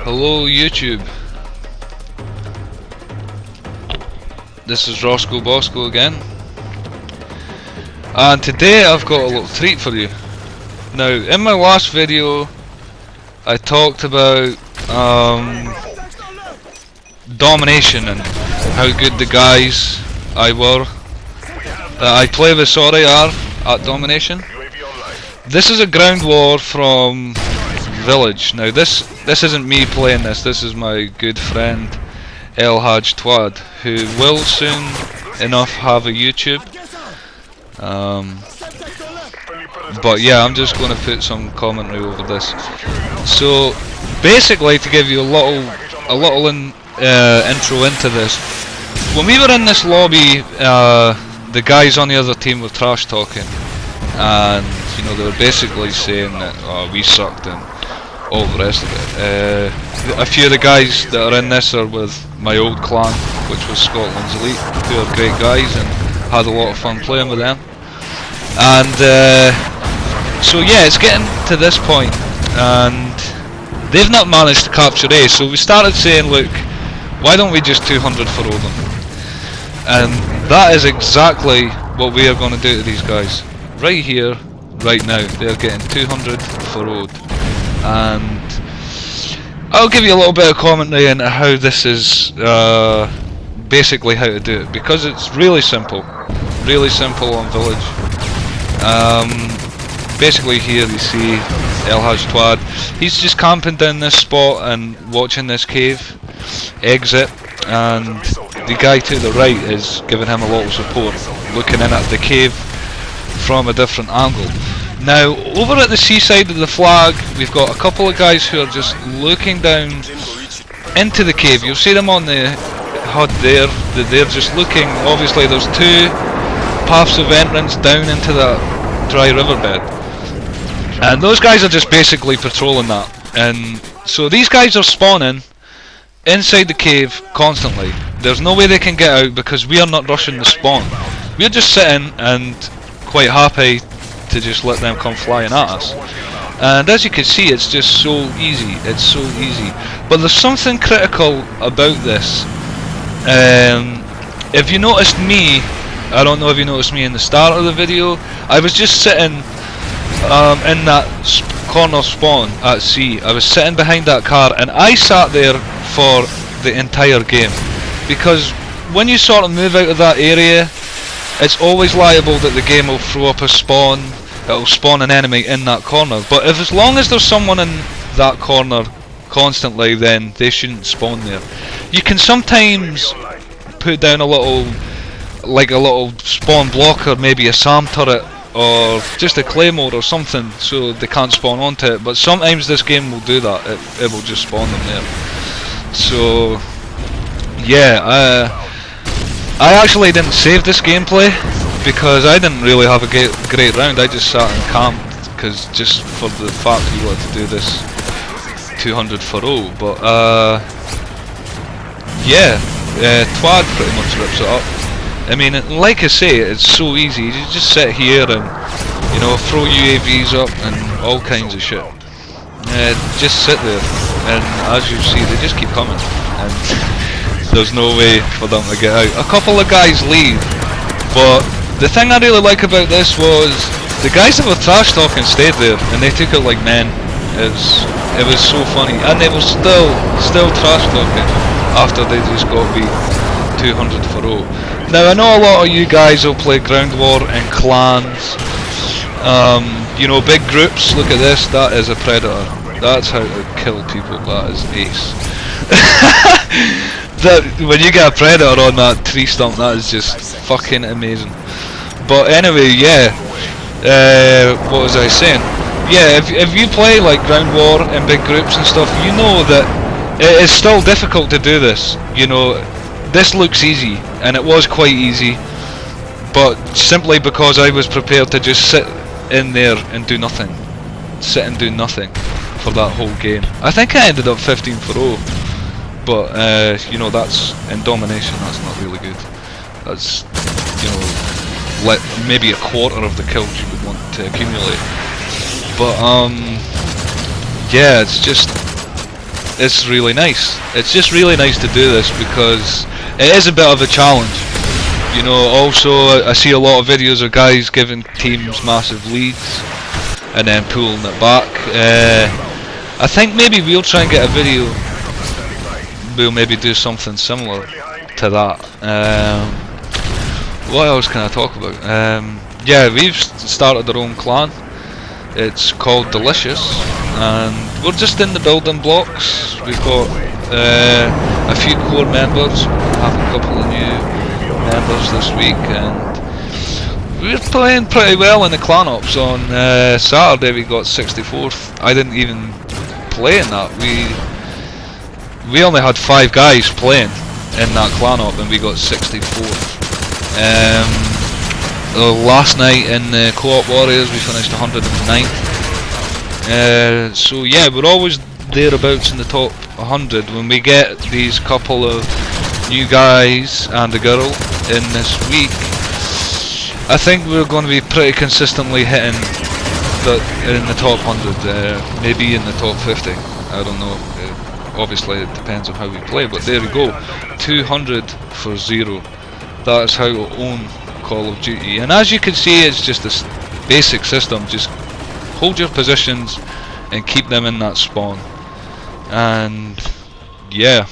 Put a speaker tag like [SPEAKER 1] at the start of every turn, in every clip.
[SPEAKER 1] Hello YouTube. This is Roscoe Bosco again, and today I've got a little treat for you. Now, in my last video I talked about Domination and how good the guys I play with are at Domination. This is a ground war from Village. Now this isn't me playing this is my good friend El Haj Twad, who will soon enough have a YouTube. But yeah, I'm just going to put some commentary over this. So basically, to give you a little intro into this, when we were in this lobby, the guys on the other team were trash talking, and you know, they were basically saying that we sucked and all the rest of it. A few of the guys that are in this are with my old clan, which was Scotland's Elite, who are great guys, and had a lot of fun playing with them. And so yeah, it's getting to this point, and they've not managed to capture A. So we started saying, look, why don't we just 200 for them? And that is exactly what we are going to do to these guys. Right here, right now, they're getting 200 for Ode. And I'll give you a little bit of commentary into how this is basically how to do it, because it's really simple on Village. Basically here you see El Haj Twad. He's just camping down this spot and watching this cave exit, and the guy to the right is giving him a lot of support, looking in at the cave from a different angle. Now, over at the seaside of the flag, we've got a couple of guys who are just looking down into the cave. You'll see them on the HUD there. They're just looking. Obviously, there's two paths of entrance down into that dry riverbed, and those guys are just basically patrolling that. And so these guys are spawning inside the cave constantly. There's no way they can get out because we are not rushing the spawn. We're just sitting and quite happy to just let them come flying at us. And as you can see, it's just so easy. It's so easy. But there's something critical about this. If you noticed me, I don't know if you noticed me in the start of the video, I was just sitting in that corner spawn at C. I was sitting behind that car, and I sat there for the entire game, because when you sort of move out of that area, it's always liable that the game will throw up a spawn. It'll spawn an enemy in that corner. But if, as long as there's someone in that corner constantly, then they shouldn't spawn there. You can sometimes put down a little spawn blocker, maybe a SAM turret or just a claymore or something, so they can't spawn onto it. But sometimes this game will do that. It will just spawn them there. So yeah, I actually didn't save this gameplay because I didn't really have a great round. I just sat and camped, because just for the fact we wanted to do this 200 for 0. But yeah, Twad pretty much rips it up. I mean, like I say, it's so easy. You just sit here and, you know, throw UAVs up and all kinds of shit. Just sit there, and as you see, they just keep coming, and there's no way for them to get out. A couple of guys leave, but the thing I really like about this was the guys that were trash talking stayed there, and they took it like men. It was so funny, and they were still trash talking after they just got beat 200 for 0. Now, I know a lot of you guys will play ground war in clans, you know, big groups. Look at this, that is a predator. That's how to kill people. That is ace. When you get a predator on that tree stump, that is just fucking amazing. But anyway, yeah, what was I saying? Yeah, if you play like ground war in big groups and stuff, you know that it is still difficult to do this. You know, this looks easy, and it was quite easy, but simply because I was prepared to just sit in there and do nothing. Sit and do nothing for that whole game. I think I ended up 15 for 0. But you know, that's in Domination, that's not really good. That's, you know, maybe a quarter of the kills you would want to accumulate. But yeah, it's really nice. It's just really nice to do this because it is a bit of a challenge. You know, also I see a lot of videos of guys giving teams massive leads and then pulling it back. I think maybe we'll try and get a video. We'll maybe do something similar to that. What else can I talk about? Yeah, we've started our own clan. It's called Delicious, and we're just in the building blocks. We've got a few core members, have a couple of new members this week, and we're playing pretty well in the clan ops. On Saturday we got 64th. I didn't even play in that. We only had 5 guys playing in that clan op, and we got 64th. Last night in the Co-op Warriors we finished 109th. So yeah, we're always thereabouts in the top 100 when we get these couple of new guys and a girl in this week. I think we're going to be pretty consistently hitting in the top 100, maybe in the top 50. I don't know. Obviously it depends on how we play, but there we go. 200 for 0. That is how to own Call of Duty, and as you can see, it's just this basic system. Just hold your positions and keep them in that spawn, and yeah,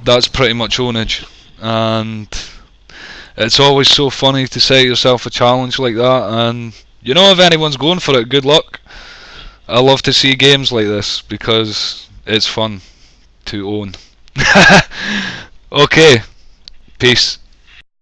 [SPEAKER 1] that's pretty much ownage. And it's always so funny to set yourself a challenge like that, and you know, if anyone's going for it, good luck. I love to see games like this because it's fun to own. Okay, peace.